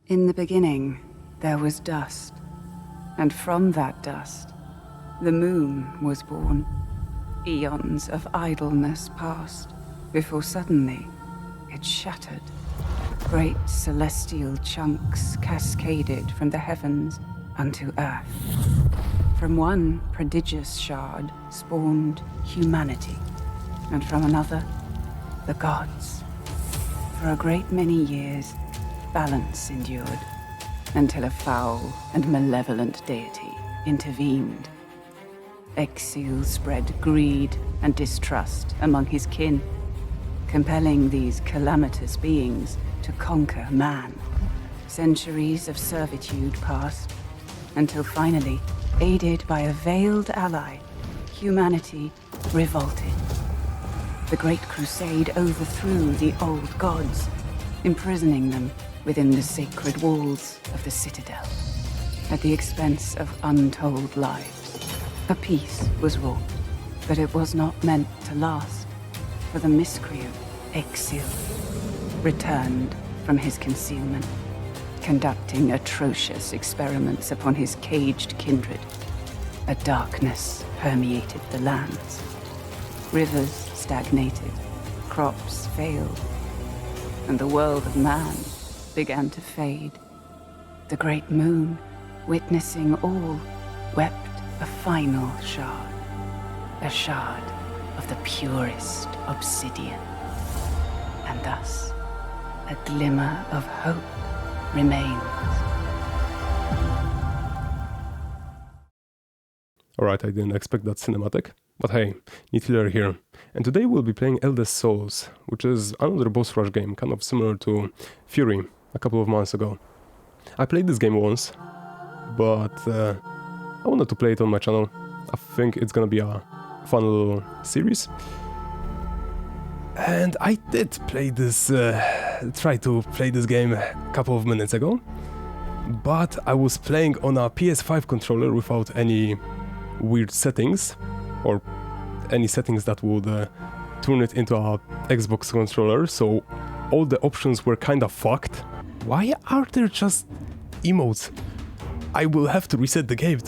In the beginning, there was dust, and from that dust, the moon was born. Eons of idleness passed, before suddenly it shattered. Great celestial chunks cascaded from the heavens unto earth. From one prodigious shard spawned humanity, and from another, the gods. For a great many years, balance endured, until a foul and malevolent deity intervened. Exil spread greed and distrust among his kin, compelling these calamitous beings to conquer man. Centuries of servitude passed, until finally, aided by a veiled ally, humanity revolted. The Great Crusade overthrew the old gods, imprisoning them within the sacred walls of the Citadel. At the expense of untold lives, a peace was wrought, but it was not meant to last, for the miscreant Exil returned from his concealment, conducting atrocious experiments upon his caged kindred. A darkness permeated the lands. Rivers stagnated, crops failed, and the world of man began to fade. The great moon, witnessing all, wept a final shard. A shard of the purest obsidian. And thus, a glimmer of hope remains. Alright, I didn't expect that cinematic. But hey, Neathiller here. And today we'll be playing Eldest Souls, which is another boss rush game, kind of similar to Fury, a couple of months ago. I played this game once, but I wanted to play it on my channel. I think it's gonna be a fun little series. And I did play this, try to play this game a couple of minutes ago, but I was playing on a PS5 controller without any weird settings, or any settings that would turn it into a Xbox controller, so all the options were kinda fucked. Why are there just emotes? I will have to reset the game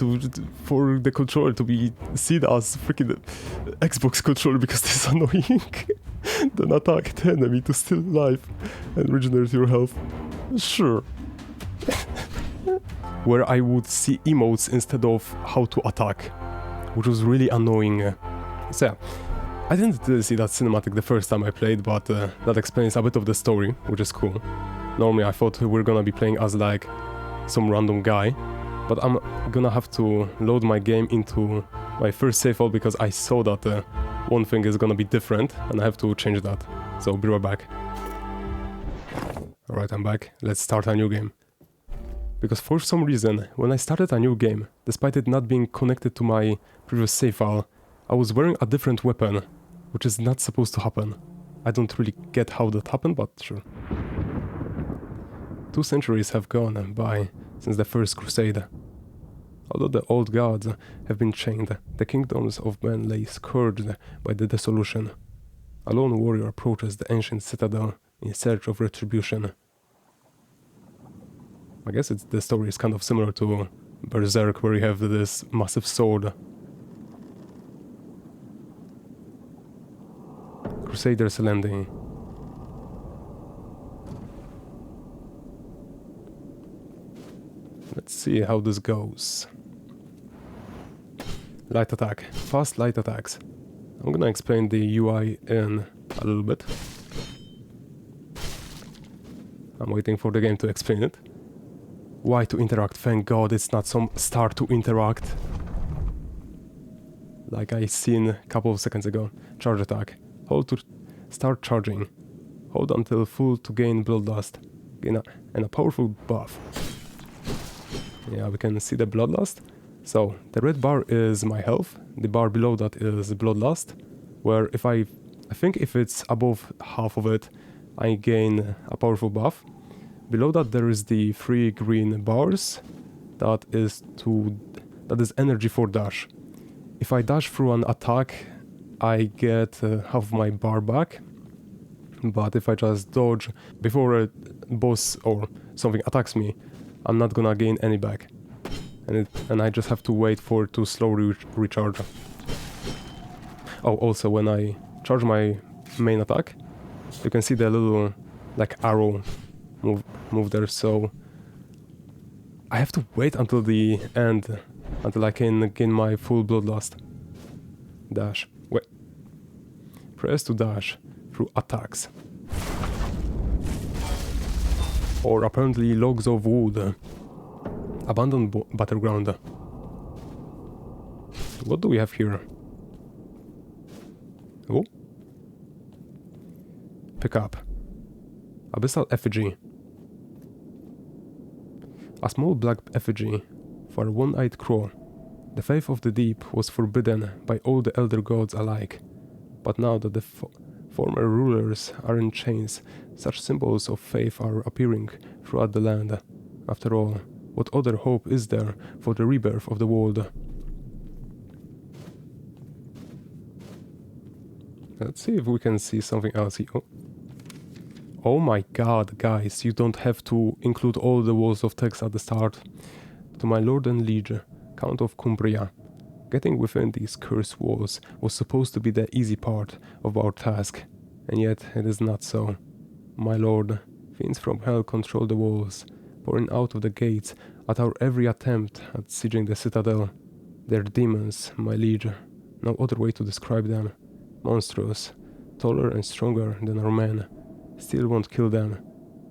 for the controller to be seen as freaking Xbox controller because this is annoying. Then attack the enemy to steal life and regenerate your health. Sure. Where I would see emotes instead of how to attack, which was really annoying. So yeah, I didn't see that cinematic the first time I played, but that explains a bit of the story, which is cool. Normally I thought we were gonna be playing as like some random guy, but I'm gonna have to load my game into my first save file because I saw that one thing is gonna be different and I have to change that. So be right back. Alright, I'm back. Let's start a new game. Because for some reason, when I started a new game, despite it not being connected to my previous save file, I was wearing a different weapon, which is not supposed to happen. I don't really get how that happened, but sure. 2 centuries have gone by since the First Crusade. Although the old gods have been chained, the kingdoms of men lay scourged by the dissolution. A lone warrior approaches the ancient citadel in search of retribution. I guess the story is kind of similar to Berserk, where you have this massive sword. Crusaders Landing. Let's see how this goes. Light attack. Fast light attacks. I'm gonna explain the UI in a little bit. I'm waiting for the game to explain it. Y to interact. Thank God it's not some start to interact, like I seen a couple of seconds ago. Charge attack. Hold to start charging. Hold until full to gain bloodlust. Gain a powerful buff. Yeah, we can see the bloodlust. So, the red bar is my health, the bar below that is bloodlust, where if I think if it's above half of it, I gain a powerful buff. Below that there is the 3 green bars, that is energy for dash. If I dash through an attack, I get half my bar back, but if I just dodge before boss or something attacks me, I'm not gonna gain any back. And I just have to wait for it to slowly recharge. Oh, also when I charge my main attack, you can see the little like arrow move there, so I have to wait until the end, until I can gain my full bloodlust. Dash. Wait. Press to dash through attacks. Or apparently logs of wood. Abandoned battleground. What do we have here? Oh. Pick up. Abyssal effigy. A small black effigy for a one-eyed crow. The faith of the deep was forbidden by all the elder gods alike. But now that the former rulers are in chains, such symbols of faith are appearing throughout the land. After all, what other hope is there for the rebirth of the world? Let's see if we can see something else here. Oh my god, guys, you don't have to include all the walls of text at the start. To my lord and liege, Count of Cumbria, getting within these cursed walls was supposed to be the easy part of our task, and yet it is not so. My lord, fiends from hell control the walls, pouring out of the gates at our every attempt at sieging the citadel. They're demons, my liege, no other way to describe them. Monstrous, taller and stronger than our men, still won't kill them.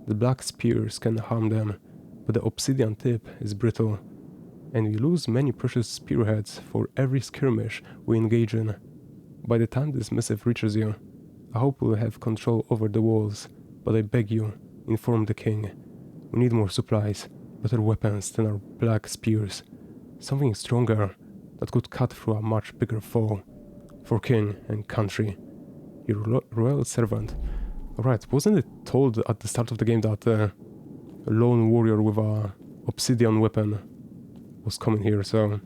The black spears can harm them, but the obsidian tip is brittle, and we lose many precious spearheads for every skirmish we engage in. By the time this missive reaches you, I hope we'll have control over the walls, but I beg you, inform the king. We need more supplies, better weapons than our black spears, something stronger that could cut through a much bigger foe. For king and country, your royal servant. Alright, wasn't it told at the start of the game that a lone warrior with a obsidian weapon was coming here, so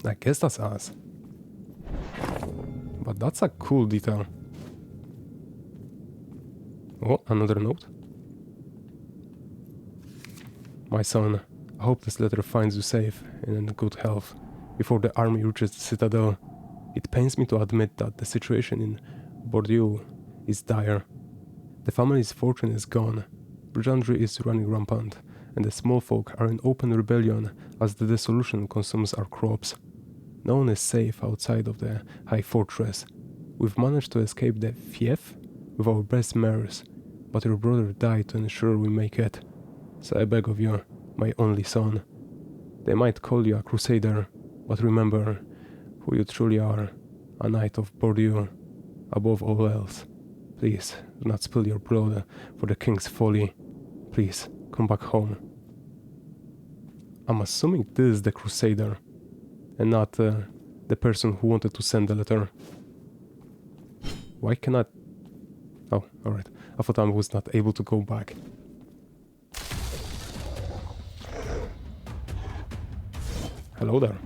I guess that's us. But that's a cool detail. Oh, another note. My son, I hope this letter finds you safe and in good health before the army reaches the citadel. It pains me to admit that the situation in Bordeaux is dire. The family's fortune is gone, brigandry is running rampant, and the small folk are in open rebellion as the dissolution consumes our crops. No one is safe outside of the high fortress. We've managed to escape the fief with our best mares, but your brother died to ensure we make it. So I beg of you, my only son. They might call you a crusader, but remember who you truly are, a knight of Bordeaux, above all else. Please, do not spill your blood for the king's folly. Please, come back home. I'm assuming this is the crusader, and not the person who wanted to send the letter. Why cannot... Oh, alright. I thought I was not able to go back. Hello there.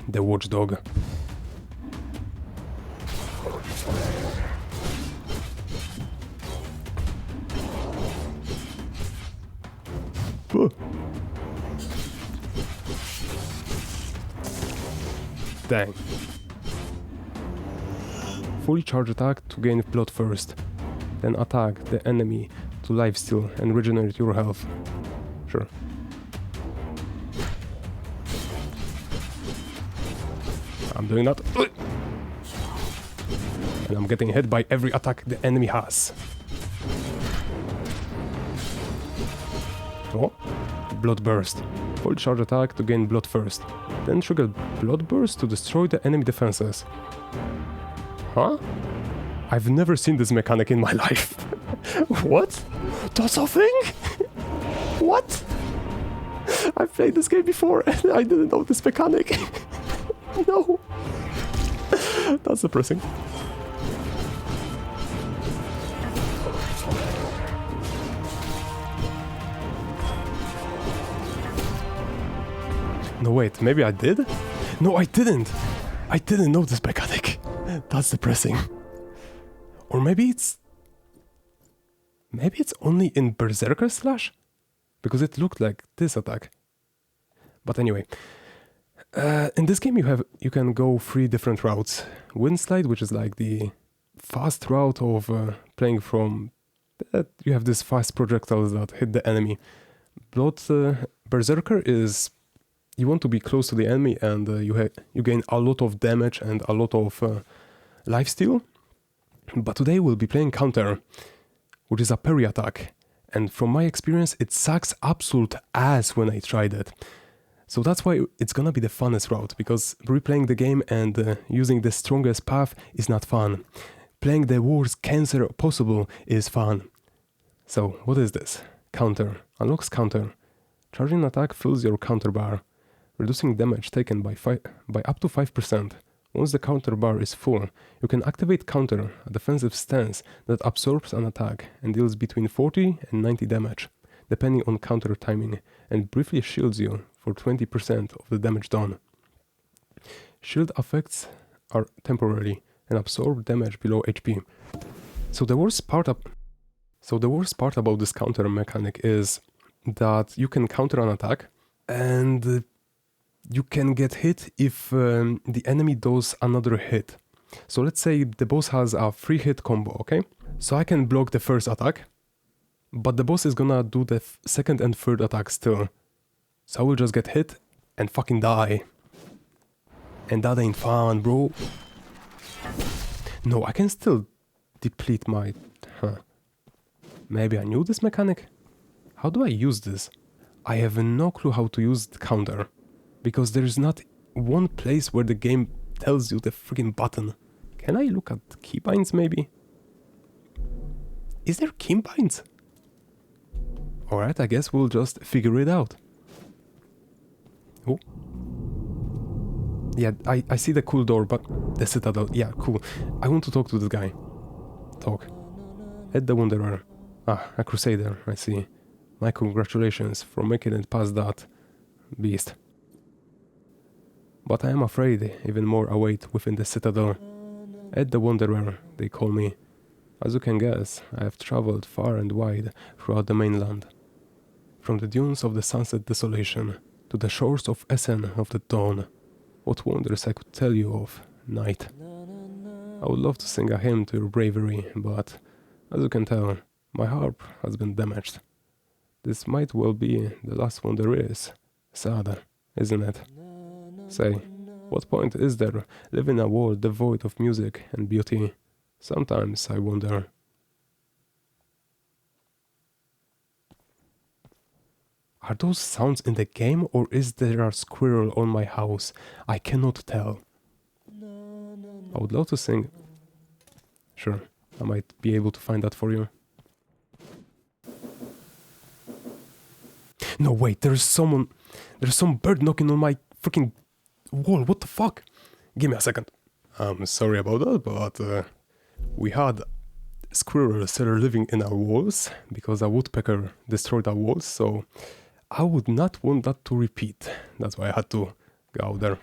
The watchdog. Dang. Fully charge attack to gain blood first. Then attack the enemy to lifesteal and regenerate your health. Sure. I'm doing that. And I'm getting hit by every attack the enemy has. Oh, blood burst. Full charge attack to gain blood first. Then trigger blood burst to destroy the enemy defenses. Huh? I've never seen this mechanic in my life. What? That's a thing? What? I've played this game before and I didn't know this mechanic. No. That's depressing. No, wait, maybe I did? No, I didn't. I didn't know this mechanic. That's depressing. Or maybe it's... Maybe it's only in Berserker Slash? Because it looked like this attack. But anyway, in this game you can go 3 different routes. Windslide, which is like the fast route of playing from... you have these fast projectiles that hit the enemy. Blood Berserker is... you want to be close to the enemy and you gain a lot of damage and a lot of lifesteal. But today we'll be playing Counter, which is a parry attack. And from my experience, it sucks absolute ass when I tried it. So that's why it's gonna be the funnest route, because replaying the game and using the strongest path is not fun. Playing the worst cancer possible is fun. So, what is this? Counter. Unlocks counter. Charging attack fills your counter bar, reducing damage taken by up to 5%. Once the counter bar is full, you can activate counter, a defensive stance that absorbs an attack and deals between 40 and 90 damage, depending on counter timing, and briefly shields you for 20% of the damage done. Shield effects are temporary and absorb damage below HP. So the worst part about this counter mechanic is that you can counter an attack and you can get hit if the enemy does another hit. So let's say the boss has a 3-hit combo, okay? So I can block the first attack, but the boss is gonna do the second and third attack still. So I will just get hit and fucking die. And that ain't fun, bro. No, I can still deplete my... Maybe I knew this mechanic? How do I use this? I have no clue how to use the counter, because there is not one place where the game tells you the freaking button. Can I look at keybinds maybe? Is there keybinds? Alright, I guess we'll just figure it out. Oh. Yeah, I see the cool door, but the citadel, yeah, cool. I want to talk to this guy. Talk. Ed the Wanderer. Ah, a crusader, I see. My congratulations for making it past that beast. But I am afraid even more await within the citadel. Ed the Wanderer, they call me. As you can guess, I have traveled far and wide throughout the mainland. From the dunes of the sunset desolation to the shores of Essen of the dawn. What wonders I could tell you of, knight. I would love to sing a hymn to your bravery, but, as you can tell, my harp has been damaged. This might well be the last one there is. Sad, isn't it? Say, what point is there living in a world devoid of music and beauty? Sometimes I wonder. Are those sounds in the game, or is there a squirrel on my house? I cannot tell. I would love to sing. Sure, I might be able to find that for you. No, wait, there's some bird knocking on my freaking wall. What the fuck? Give me a second. I'm sorry about that, but we had squirrels that are living in our walls because a woodpecker destroyed our walls, so I would not want that to repeat. That's why I had to go out there.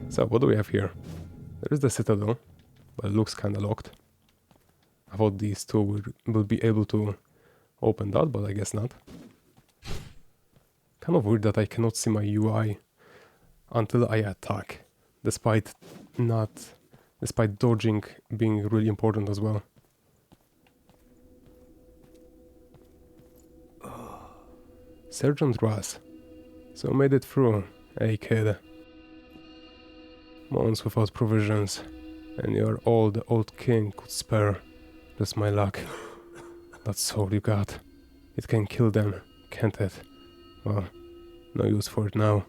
So, what do we have here? There is the citadel, but it looks kinda locked. I thought these two will be able to open that, but I guess not. Kind of weird that I cannot see my UI until I attack, despite dodging being really important as well. Sergeant Ross. So made it through, hey kid. Months without provisions, and you're all the old king could spare. Just my luck. That's all you got. It can kill them, can't it? Well, no use for it now.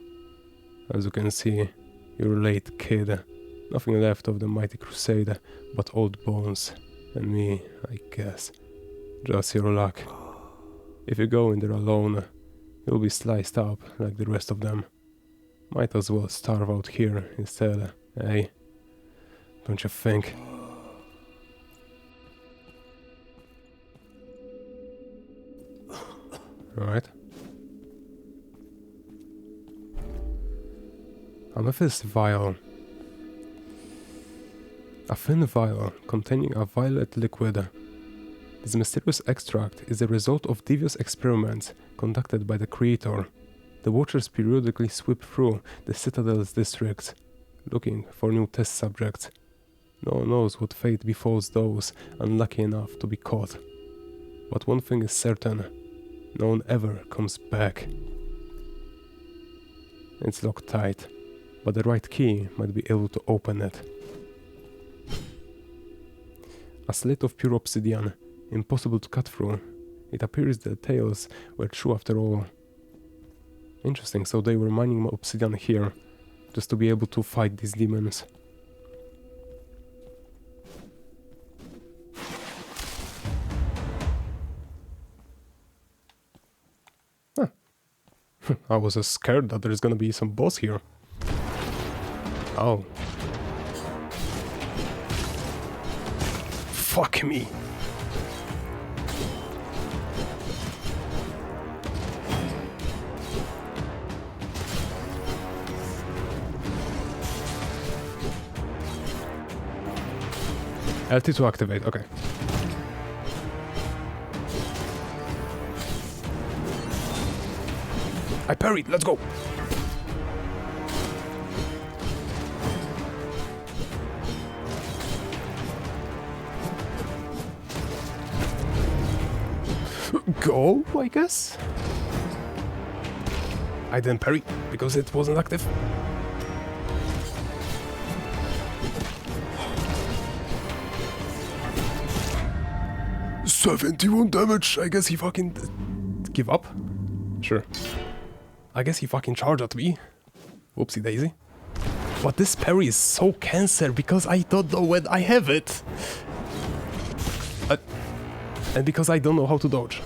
As you can see, you're late, kid. Nothing left of the mighty crusade but old bones. And me, I guess. Just your luck. If you go in there alone, you'll be sliced up like the rest of them. Might as well starve out here instead, eh? Don't you think? Alright. Amethyst vial. A thin vial containing a violet liquid. This mysterious extract is the result of devious experiments conducted by the creator. The Watchers periodically sweep through the Citadel's districts, looking for new test subjects. No one knows what fate befalls those unlucky enough to be caught. But one thing is certain, no one ever comes back. It's locked tight, but the right key might be able to open it. A slate of pure obsidian, impossible to cut through. It appears the tales were true after all. Interesting, so they were mining obsidian here, just to be able to fight these demons. Huh. I was scared that there's gonna be some boss here. Oh. Fuck me. LT to activate, okay. I parried, let's go! Go, I guess? I didn't parry because it wasn't active. $71 damage. I guess he fucking give up. Sure. I guess he fucking charged at me. Whoopsie daisy. But this parry is so cancer because I don't know when I have it. And because I don't know how to dodge.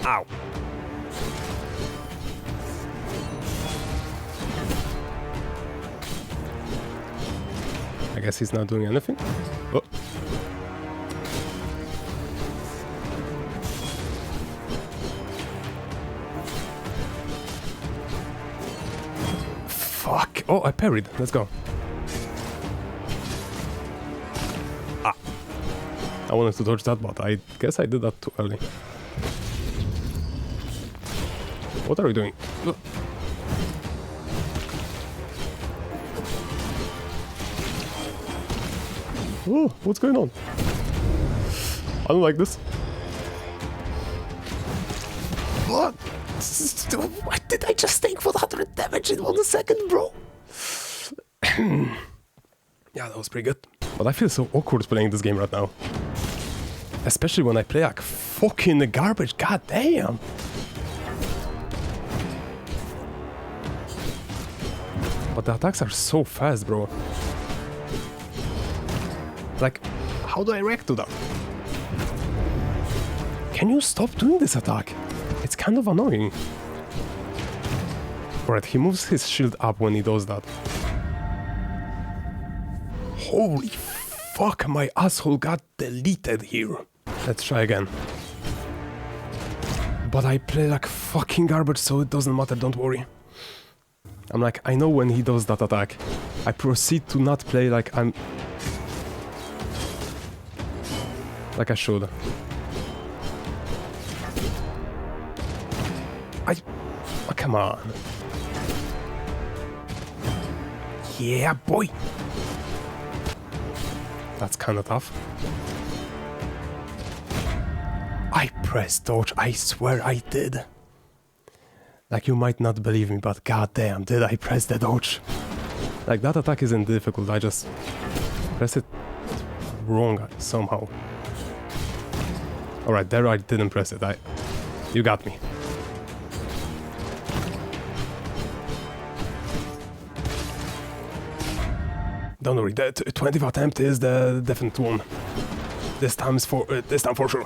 Ow. I guess he's not doing anything. Oh. Fuck. Oh, I parried. Let's go. Ah. I wanted to dodge that, but I guess I did that too early. What are we doing? Oh. Oh, what's going on? I don't like this. What? What did I just take 100 damage in 1 second, bro? Yeah, that was pretty good. But I feel so awkward playing this game right now. Especially when I play like fucking garbage, god damn. But the attacks are so fast, bro. Like, how do I react to that? Can you stop doing this attack? It's kind of annoying. Alright, he moves his shield up when he does that. Holy fuck, my asshole got deleted here. Let's try again. But I play like fucking garbage, so it doesn't matter, don't worry. I'm like, I know when he does that attack. I proceed to not play like I'm... like I should. Oh, come on. Yeah, boy. That's kind of tough. I pressed dodge, I swear I did. Like, you might not believe me, but goddamn, did I press the dodge? Like, that attack isn't difficult, I just press it wrong somehow. Alright, there I didn't press it, you got me. Don't worry, the 20th attempt is the definite one. This time for sure.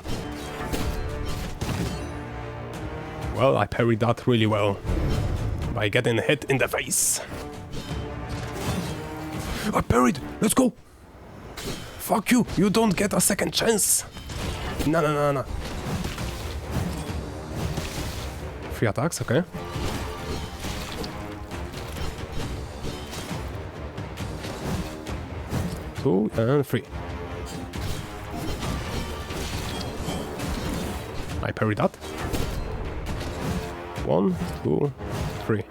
Well, I parried that really well by getting hit in the face. I parried! Let's go! Fuck you! You don't get a second chance! No. 3 attacks, okay. 2, and 3. I parry that. 1, 2, 3.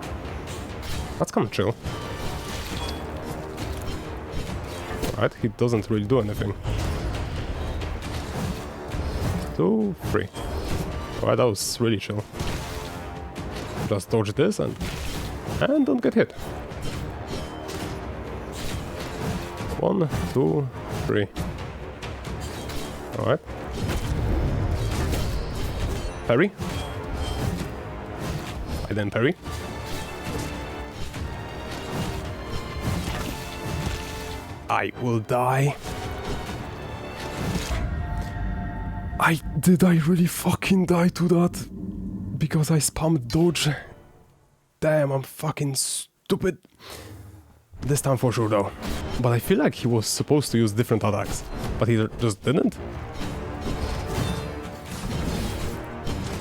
That's kinda chill. Right, he doesn't really do anything. 2, 3. Alright, that was really chill. Just dodge this and don't get hit. 1, 2, 3. Alright. Parry. I then parry. I will die. Did I really fucking die to that? Because I spammed dodge? Damn, I'm fucking stupid. This time for sure though. But I feel like he was supposed to use different attacks, but he just didn't.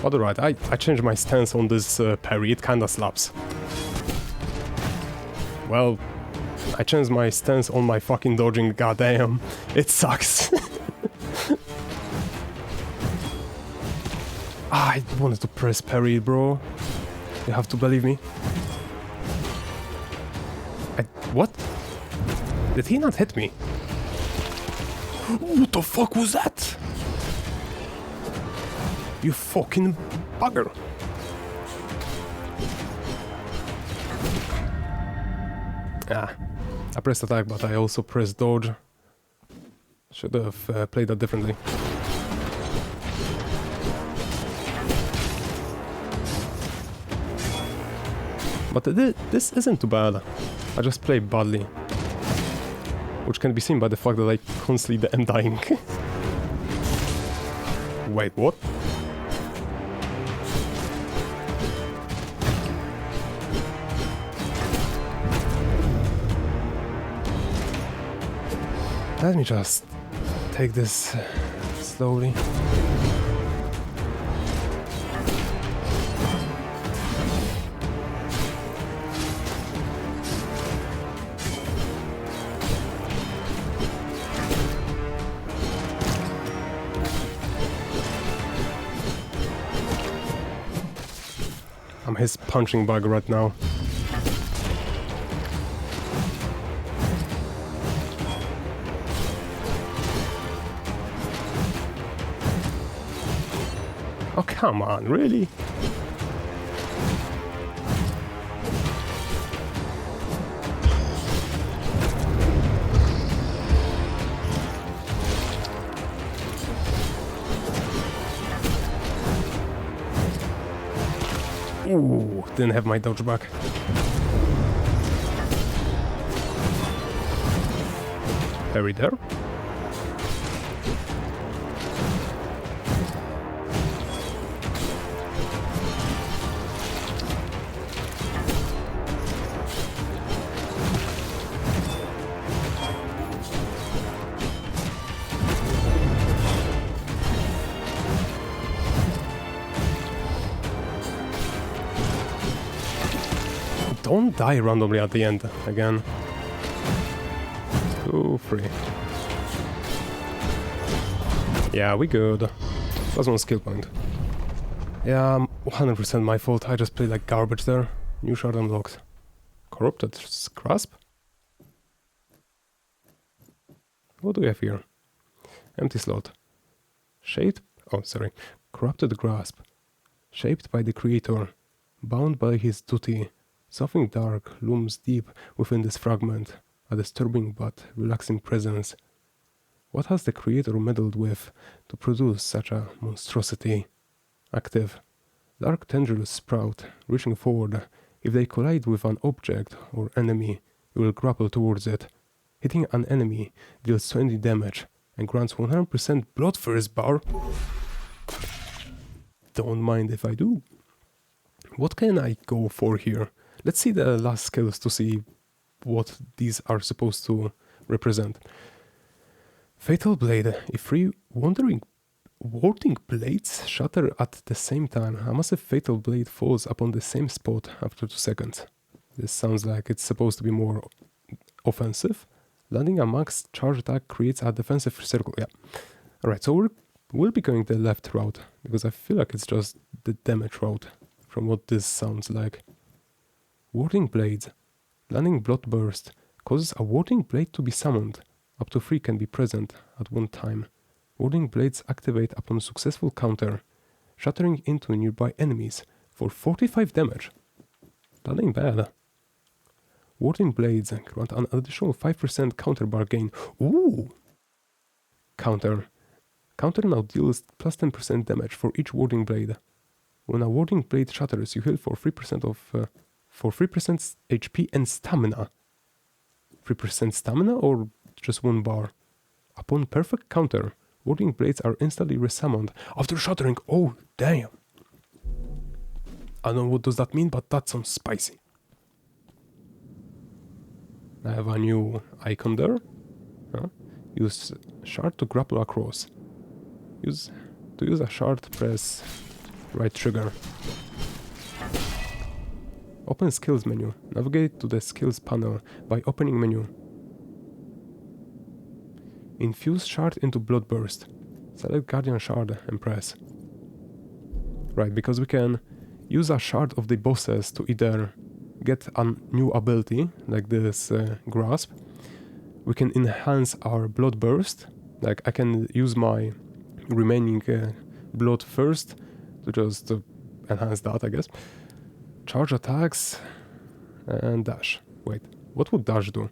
But alright, I changed my stance on this parry, it kinda slaps. Well, I changed my stance on my fucking dodging, goddamn. It sucks. I wanted to press parry, bro. You have to believe me. What? Did he not hit me? What the fuck was that? You fucking bugger. I pressed attack, but I also pressed dodge. Should have played that differently. But this isn't too bad. I just play badly. Which can be seen by the fact that I constantly am dying. Wait, what? Let me just take this slowly. I'm his punching bag right now. Oh, come on, really? Ooh, didn't have my dodge back. Parry there. Don't die randomly at the end again. 2, 3. Yeah, we good. That's one skill point. Yeah, 100% my fault. I just played like garbage there. New shard unlocked. Corrupted grasp? What do we have here? Empty slot. Shaped... Oh, sorry. Corrupted grasp. Shaped by the creator. Bound by his duty. Something dark looms deep within this fragment, a disturbing but relaxing presence. What has the creator meddled with to produce such a monstrosity? Active. Dark tendrils sprout, reaching forward. If they collide with an object or enemy, you will grapple towards it. Hitting an enemy deals 20 damage and grants 100% blood first bar. Don't mind if I do. What can I go for here? Let's see the last skills to see what these are supposed to represent. Fatal Blade. If 3 warding blades shatter at the same time, a massive Fatal Blade falls upon the same spot after 2 seconds. This sounds like it's supposed to be more offensive. Landing a max charge attack creates a defensive circle. Yeah. Alright, so we'll be going the left route, because I feel like it's just the damage route, from what this sounds like. Warding Blades. Landing Bloodburst causes a Warding Blade to be summoned. Up to 3 can be present at one time. Warding Blades activate upon successful counter, shattering into nearby enemies for 45 damage. That ain't bad. Warding Blades grant an additional 5% counter bar gain. Ooh! Counter. Counter now deals plus 10% damage for each Warding Blade. When a Warding Blade shatters, you heal for 3% HP and stamina. 3% stamina or just 1 bar? Upon perfect counter, Warding Blades are instantly resummoned after shattering. Oh, damn! I don't know what does that mean, but that sounds spicy. I have a new icon there. Use shard to grapple across. To use a shard, press right trigger. Open skills menu. Navigate to the skills panel by opening menu. Infuse shard into Bloodburst. Select Guardian shard and press. Right, because we can use a shard of the bosses to either get a new ability, like this grasp. We can enhance our Bloodburst. Like I can use my remaining blood first to just enhance that, I guess. Charge attacks and dash. Wait, what would dash do?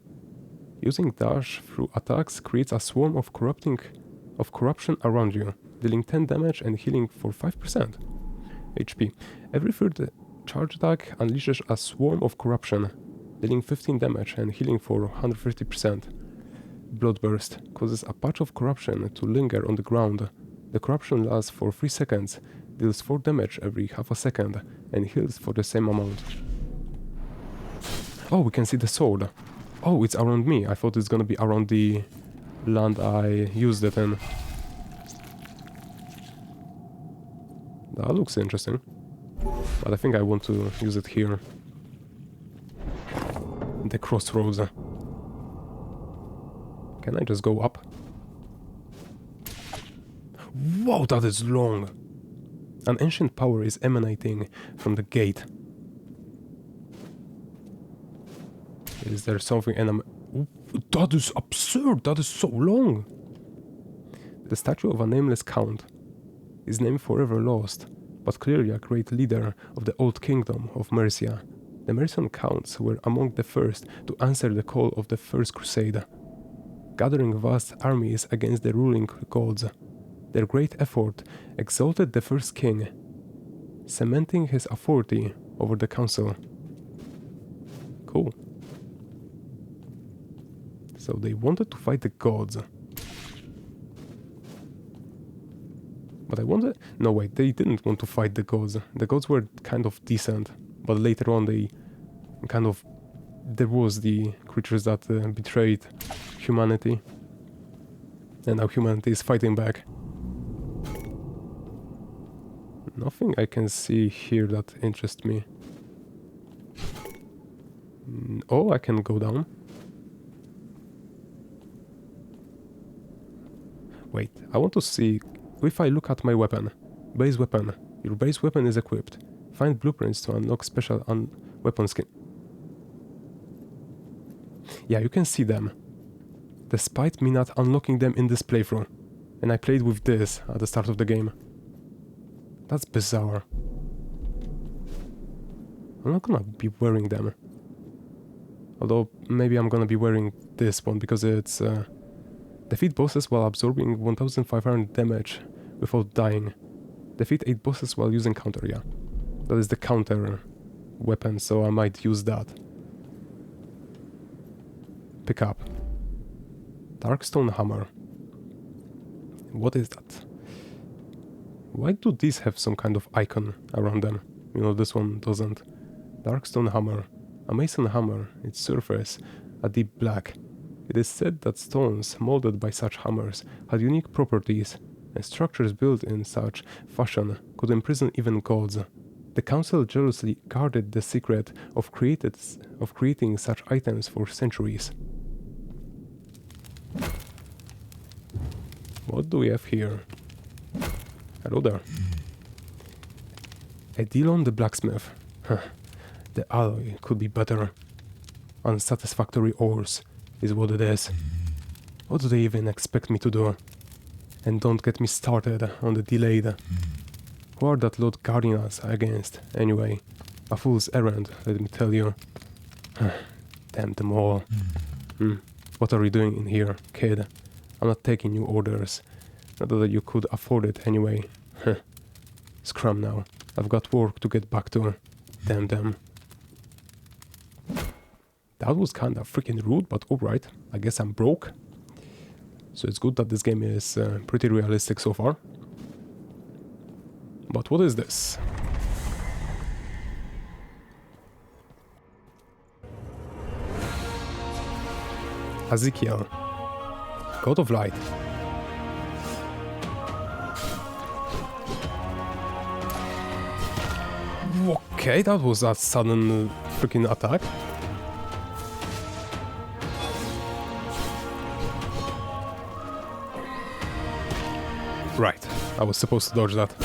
Using dash through attacks creates a swarm of corruption around you, dealing 10 damage and healing for 5% HP. Every third charge attack unleashes a swarm of corruption, dealing 15 damage and healing for 150%. Bloodburst causes a patch of corruption to linger on the ground. The corruption lasts for 3 seconds, deals 4 damage every half a second, and heals for the same amount. Oh, we can see the sword. Oh, it's around me. I thought it's gonna be around the land I used it in. That looks interesting. But I think I want to use it here. The crossroads. Can I just go up? Whoa, that is long! An ancient power is emanating from the gate. Is there something that is absurd! That is so long! The statue of a nameless count. His name forever lost, but clearly a great leader of the old kingdom of Mercia. The Mercian counts were among the first to answer the call of the First Crusade, gathering vast armies against the ruling gods. Their great effort exalted the first king, cementing his authority over the council. Cool. So they wanted to fight the gods. But I wanted... No, wait, they didn't want to fight the gods. The gods were kind of decent, but later on they kind of... There was the creatures that betrayed humanity. And now humanity is fighting back. Nothing I can see here that interests me. Oh, I can go down. Wait, I want to see... If I look at my weapon, base weapon, your base weapon is equipped. Find blueprints to unlock special weapon skin. Yeah, you can see them. Despite me not unlocking them in this playthrough. And I played with this at the start of the game. That's bizarre. I'm not gonna be wearing them. Although, maybe I'm gonna be wearing this one because it's... Defeat bosses while absorbing 1500 damage without dying. Defeat 8 bosses while using counter, yeah. That is the counter weapon, so I might use that. Pick up. Darkstone Hammer. What is that? Why do these have some kind of icon around them? You know, this one doesn't. Darkstone Hammer. A mason hammer, its surface a deep black. It is said that stones molded by such hammers had unique properties, and structures built in such fashion could imprison even gods. The council jealously guarded the secret of creating such items for centuries. What do we have here? Hello there. A deal on the blacksmith. Huh. The alloy could be better. Unsatisfactory ores is what it is. What do they even expect me to do? And don't get me started on the delayed. Who are that lot guarding us against, anyway? A fool's errand, let me tell you. Damn them all. What are you doing in here, kid? I'm not taking new orders. Not that you could afford it anyway. Scrum now. I've got work to get back to. Damn them. That was kinda freaking rude, but alright. I guess I'm broke. So it's good that this game is pretty realistic so far. But what is this? Ezekiel, God of Light. Okay, that was a sudden freaking attack. Right, I was supposed to dodge that.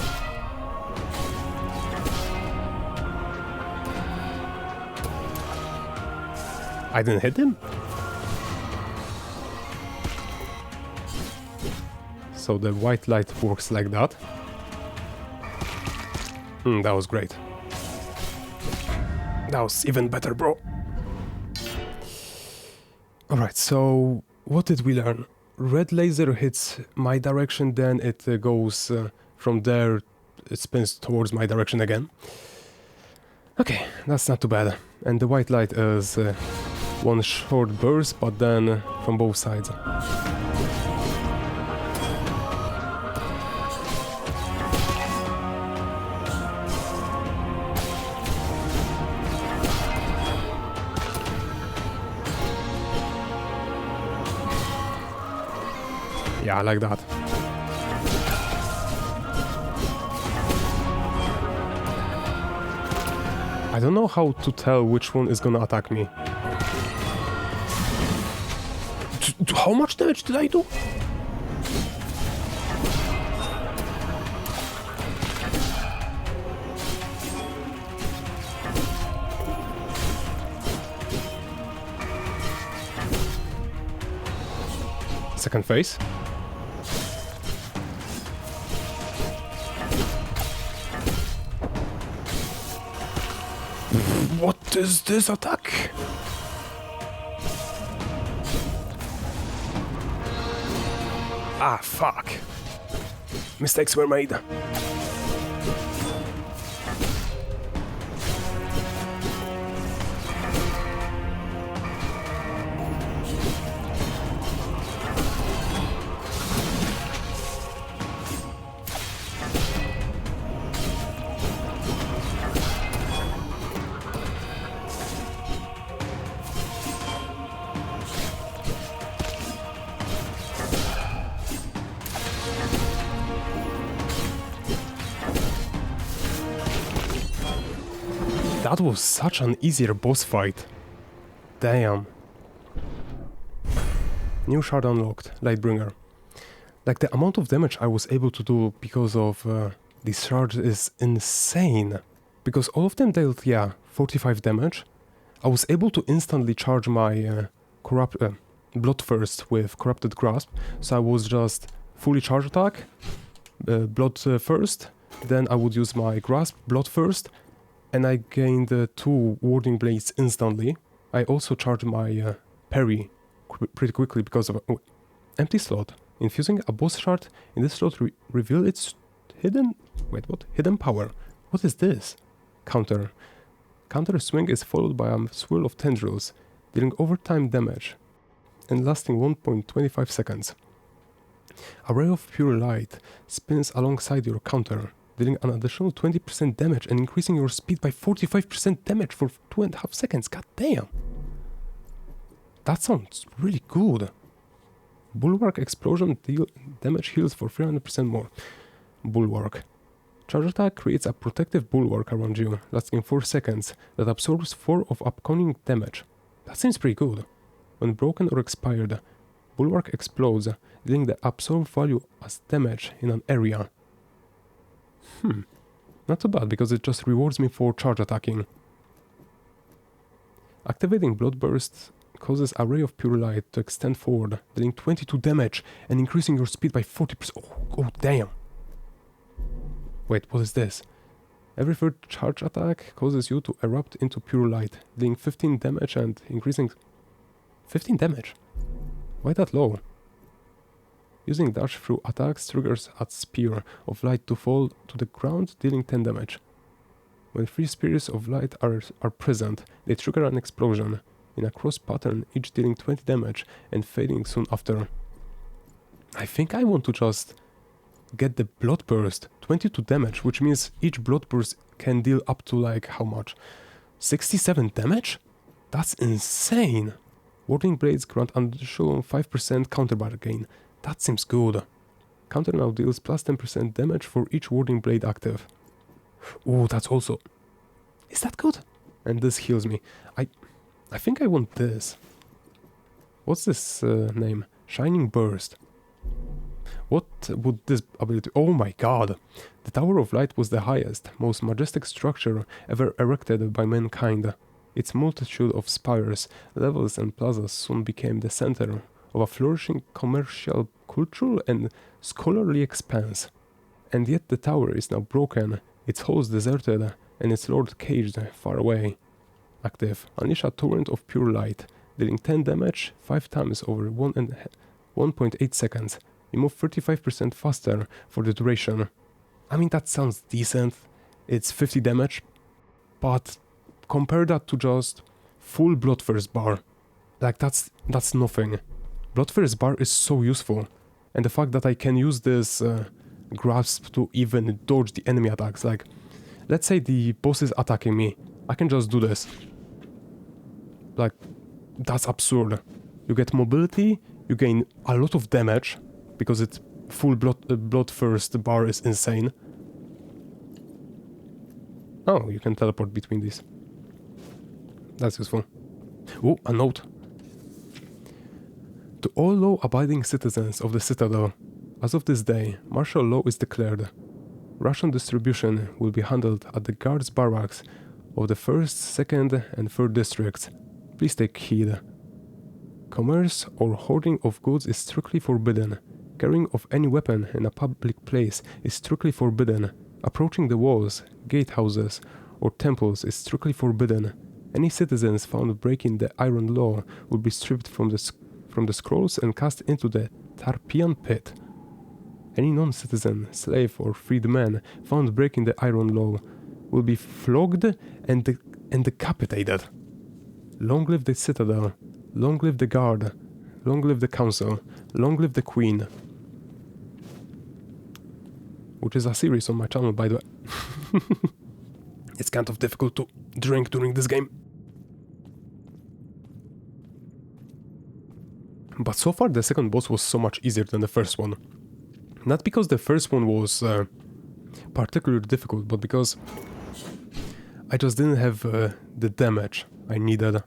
I didn't hit him? So the white light works like that. That was great. That was even better, bro. Alright, so what did we learn? Red laser hits my direction, then it goes from there, it spins towards my direction again. Okay, that's not too bad. And the white light is one short burst, but then from both sides. Yeah, I like that. I don't know how to tell which one is gonna attack me. How much damage did I do? Second phase. What is this attack? Ah, fuck. Mistakes were made. That was such an easier boss fight. Damn. New shard unlocked, Lightbringer. Like the amount of damage I was able to do because of these shards is insane. Because all of them dealt, yeah, 45 damage. I was able to instantly charge my Bloodthirst with Corrupted Grasp. So I was just fully charge attack, Blood first, then I would use my Grasp, Blood first, and I gained 2 Warding Blades instantly. I also charged my parry pretty quickly because of empty slot. Infusing a boss shard in this slot reveal its hidden... Wait, what? Hidden power. What is this? Counter. Counter swing is followed by a swirl of tendrils, dealing overtime damage and lasting 1.25 seconds. A ray of pure light spins alongside your counter, dealing an additional 20% damage and increasing your speed by 45% damage for 2.5 seconds. God damn! That sounds really good. Bulwark explosion damage heals for 300% more. Bulwark. Charge attack creates a protective bulwark around you, lasting 4 seconds, that absorbs 4 of upcoming damage. That seems pretty good. When broken or expired, Bulwark explodes, dealing the absorbed value as damage in an area. Not too bad, because it just rewards me for charge attacking. Activating Bloodburst causes a ray of pure light to extend forward, dealing 22 damage and increasing your speed by 40%. Oh damn! Wait, what is this? Every third charge attack causes you to erupt into pure light, dealing 15 damage and increasing... 15 damage? Why that low? Using dash through attacks triggers a spear of light to fall to the ground, dealing 10 damage. When 3 spears of light are present, they trigger an explosion in a cross pattern, each dealing 20 damage and fading soon after. I think I want to just get the Bloodburst, 22 damage, which means each Bloodburst can deal up to like how much? 67 damage? That's insane! Warding Blades grant an additional 5% counterbar gain. That seems good. Counter now deals plus 10% damage for each Warding Blade active. Oh, that's also... Is that good? And this heals me. I think I want this. What's this name? Shining Burst. What would this ability... Oh my god! The Tower of Light was the highest, most majestic structure ever erected by mankind. Its multitude of spires, levels and plazas soon became the center of a flourishing commercial, cultural and scholarly expanse. And yet the tower is now broken, its halls deserted, and its lord caged far away. Active. Unleash a torrent of pure light, dealing 10 damage 5 times over 1.8 seconds. You move 35% faster for the duration. I mean, that sounds decent. It's 50 damage, but compare that to just full Bloodthirst bar. Like, that's nothing. Bloodthirst bar is so useful, and the fact that I can use this grasp to even dodge the enemy attacks. Like, let's say the boss is attacking me, I can just do this. Like, that's absurd. You get mobility, you gain a lot of damage, because it's full Bloodthirst bar is insane. Oh, you can teleport between these. That's useful. Oh, a note. To all law-abiding citizens of the Citadel, as of this day, martial law is declared. Ration distribution will be handled at the guards' barracks of the 1st, 2nd and 3rd districts. Please take heed. Commerce or hoarding of goods is strictly forbidden. Carrying of any weapon in a public place is strictly forbidden. Approaching the walls, gatehouses, or temples is strictly forbidden. Any citizens found breaking the iron law will be stripped from the scrolls and cast into the Tarpeian pit. Any non-citizen, slave or freedman found breaking the iron law will be flogged and decapitated. Long live the Citadel, long live the guard, long live the council, long live the queen. Which is a series on my channel, by the way. It's kind of difficult to drink during this game. But so far the second boss was so much easier than the first one. Not because the first one was particularly difficult, but because I just didn't have the damage I needed.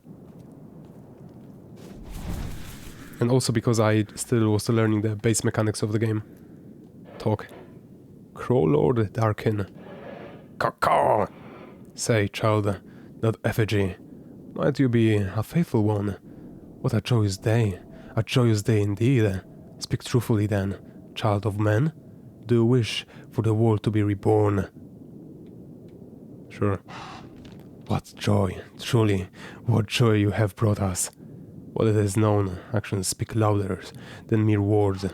And also because I still was learning the base mechanics of the game. Talk. Crowlord Darkin. Caw-caw! Say, child, that effigy. Might you be a faithful one? What a joyous day. A joyous day indeed. Speak truthfully then, child of men. Do you wish for the world to be reborn? Sure. What joy, truly, what joy you have brought us. What it is known, actions speak louder than mere words.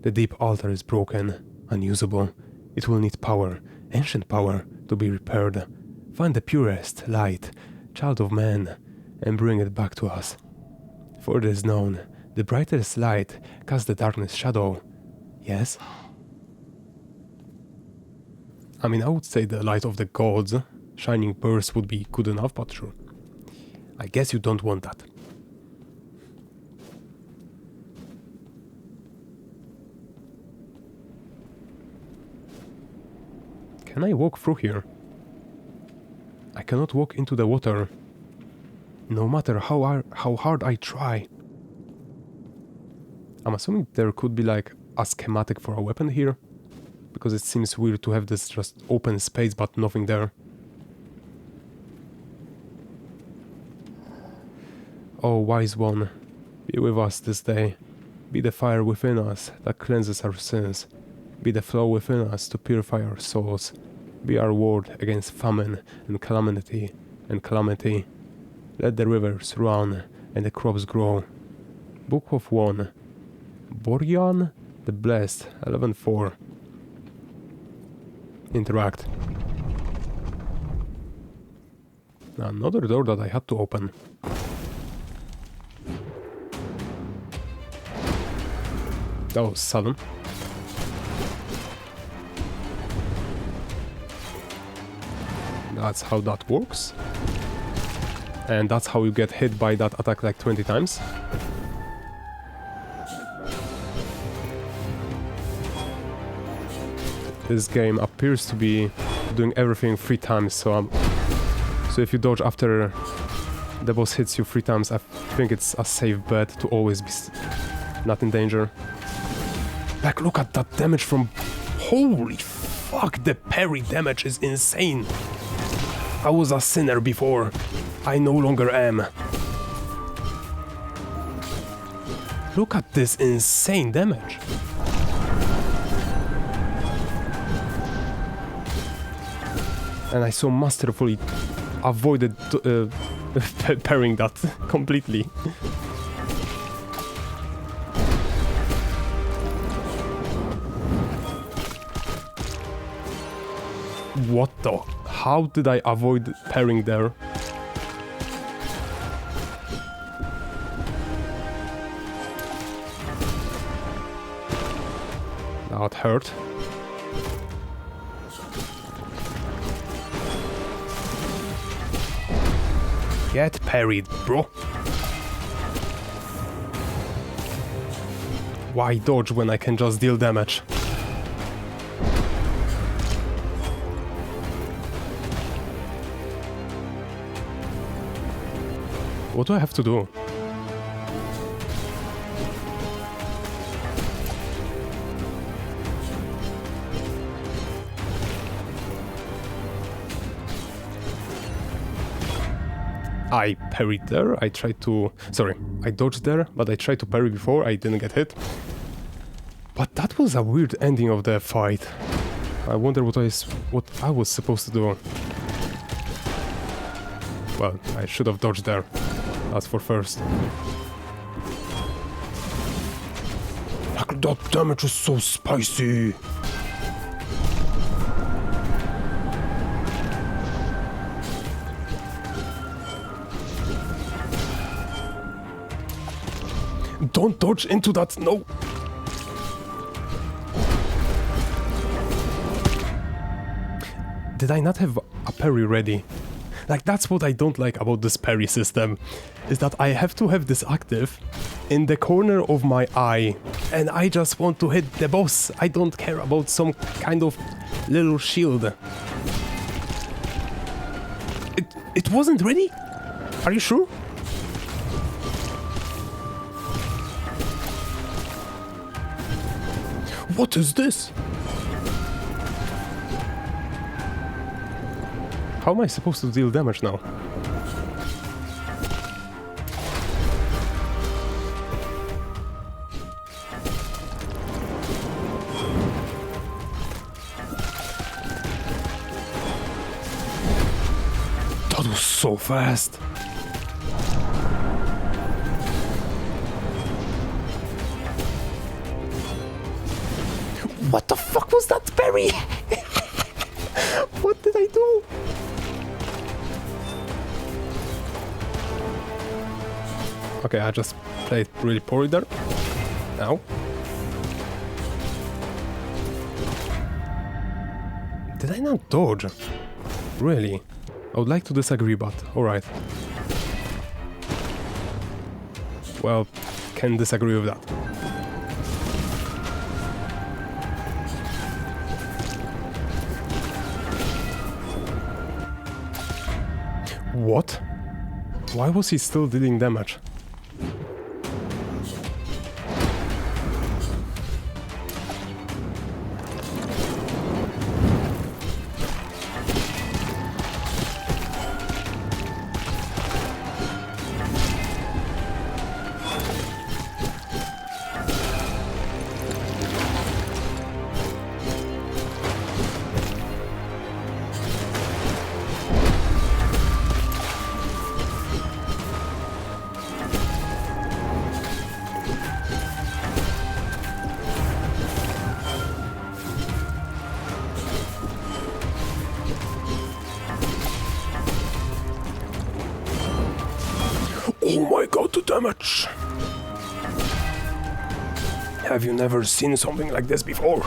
The deep altar is broken, unusable. It will need power, ancient power, to be repaired. Find the purest light, child of man, and bring it back to us. For it is known, the brightest light casts the darkness shadow. Yes? I mean, I would say the light of the gods, shining burst would be good enough, but sure. I guess you don't want that. Can I walk through here? I cannot walk into the water. No matter how hard I try. I'm assuming there could be like a schematic for a weapon here, because it seems weird to have this just open space but nothing there. Oh, wise one, be with us this day. Be the fire within us that cleanses our sins. Be the flow within us to purify our souls. Be our ward against famine and calamity. Let the rivers run and the crops grow. Book of 1. Borjan the Blessed, 11:4. Interact. Another door that I had to open. That was sudden. That's how that works. And that's how you get hit by that attack like 20 times. This game appears to be doing everything 3 times, so if you dodge after the boss hits you 3 times, I think it's a safe bet to always be not in danger. Like, look at that damage from... Holy fuck, the parry damage is insane. I was a sinner before. I no longer am. Look at this insane damage. And I so masterfully avoided parrying that completely. What the? How did I avoid parrying there? That hurt. Get parried, bro. Why dodge when I can just deal damage? What do I have to do? I parried there, I tried to... Sorry, I dodged there, but I tried to parry before, I didn't get hit. But that was a weird ending of the fight. I wonder what I was supposed to do. Well, I should have dodged there. That's for first. Like, that damage is so spicy! Don't dodge into that, no! Did I not have a parry ready? Like, that's what I don't like about this parry system, is that I have to have this active in the corner of my eye, and I just want to hit the boss. I don't care about some kind of little shield. It wasn't ready? Are you sure? What is this? How am I supposed to deal damage now? That was so fast. What the fuck was that parry? What did I do? Okay, I just played really poorly there. Now. Did I not dodge? Really? I would like to disagree, but alright. Well, can disagree with that. What? Why was he still dealing damage? damage! Have you never seen something like this before?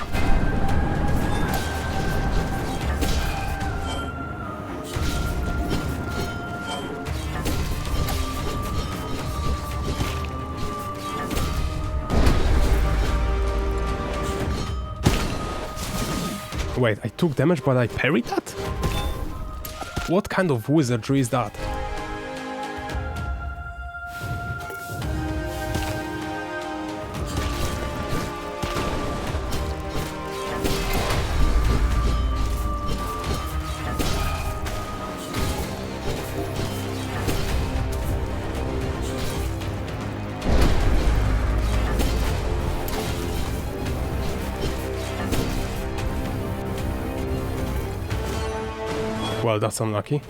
Wait, I took damage but I parried that? What kind of wizardry is that? Well, that's unlucky.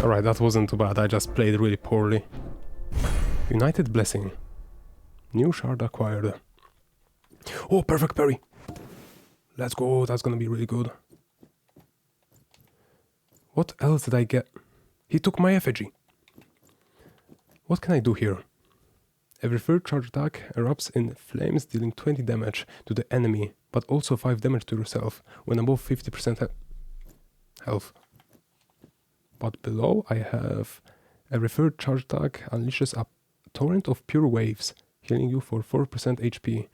Alright, that wasn't too bad, I just played really poorly. United Blessing. New shard acquired. Oh, perfect parry! Let's go, that's gonna be really good. What else did I get? He took my effigy. What can I do here? Every third charge attack erupts in flames, dealing 20 damage to the enemy, but also 5 damage to yourself when above 50% health. But below I have every third charge attack unleashes a torrent of pure waves, healing you for 4% HP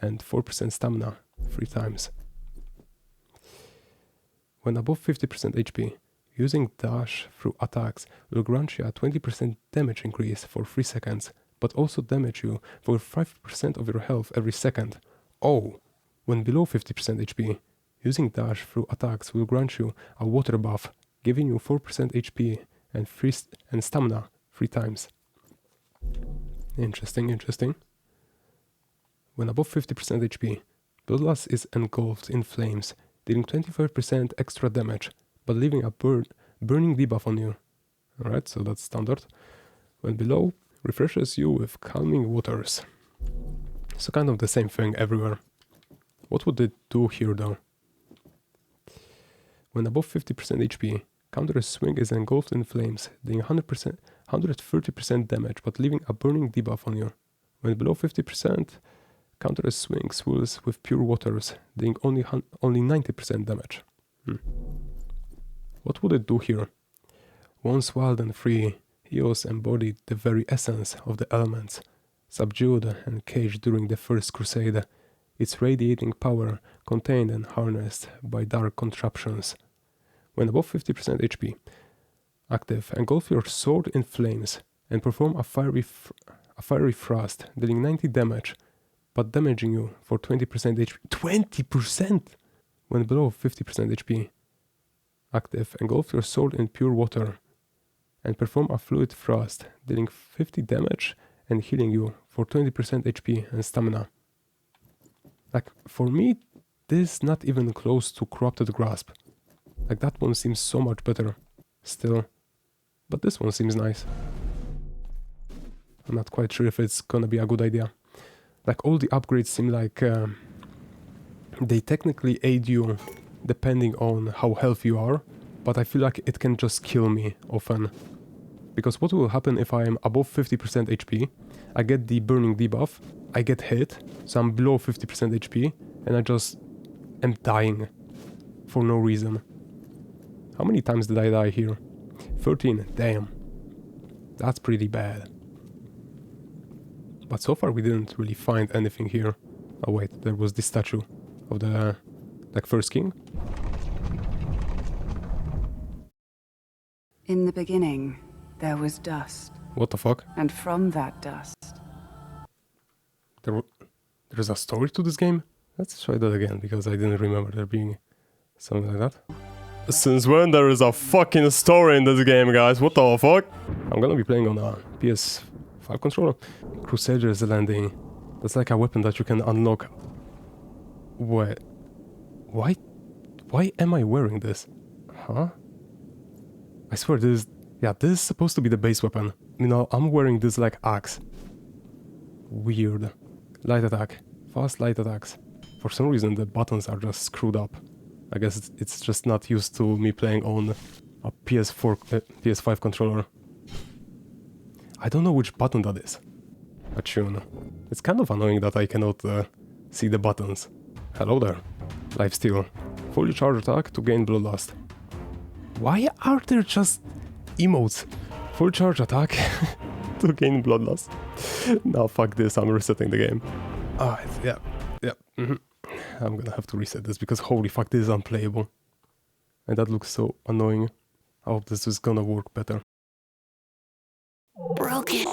and 4% stamina 3 times. When above 50% HP, using dash through attacks will grant you a 20% damage increase for 3 seconds, but also damage you for 5% of your health every second. Oh! When below 50% HP, using dash through attacks will grant you a water buff, giving you 4% HP and stamina 3 times. Interesting, interesting. When above 50% HP, Bloodlust is engulfed in flames, dealing 25% extra damage, but leaving a burning debuff on you. Alright, so that's standard. When below, refreshes you with calming waters. So kind of the same thing everywhere. What would it do here though? When above 50% HP, counter swing is engulfed in flames, dealing 130% damage but leaving a burning debuff on you. When below 50%, counter swing swirls with pure waters, dealing only 90% damage. What would it do here? Once wild and free, Eos embodied the very essence of the elements. Subdued and caged during the First Crusade, its radiating power contained and harnessed by dark contraptions. When above 50% HP, active, engulf your sword in flames and perform a fiery thrust, dealing 90 damage, but damaging you for 20% HP. 20%! When below 50% HP, active, engulf your sword in pure water and perform a fluid thrust, dealing 50 damage and healing you for 20% HP and stamina. Like, for me, this is not even close to Corrupted Grasp. Like, that one seems so much better, still. But this one seems nice. I'm not quite sure if it's gonna be a good idea. Like, all the upgrades seem like they technically aid you depending on how healthy you are, but I feel like it can just kill me often. Because what will happen if I am above 50% HP, I get the burning debuff, I get hit, so I'm below 50% HP, and I just am dying for no reason. How many times did I die here? 13, damn. That's pretty bad. But so far we didn't really find anything here. Oh wait, there was this statue of the first king. In the beginning, there was dust. What the fuck? And from that dust... There's a story to this game? Let's try that again, because I didn't remember there being something like that. Since when there is a fucking story in this game, guys? What the fuck? I'm gonna be playing on a PS5 controller. Crusader's Landing. That's like a weapon that you can unlock. Wait. Why am I wearing this? Huh? I swear this is... Yeah, this is supposed to be the base weapon. You know, I'm wearing this like axe. Weird. Light attack. Fast light attacks. For some reason the buttons are just screwed up. I guess it's just not used to me playing on a PS5 controller. I don't know which button that is. A tune. It's kind of annoying that I cannot see the buttons. Hello there. Lifesteal. Fully charge attack to gain bloodlust. Why are there just emotes? Full charge attack to gain bloodlust. Now fuck this, I'm resetting the game. Yeah. I'm gonna have to reset this because holy fuck, this is unplayable. And that looks so annoying. I hope this is gonna work better. Broken.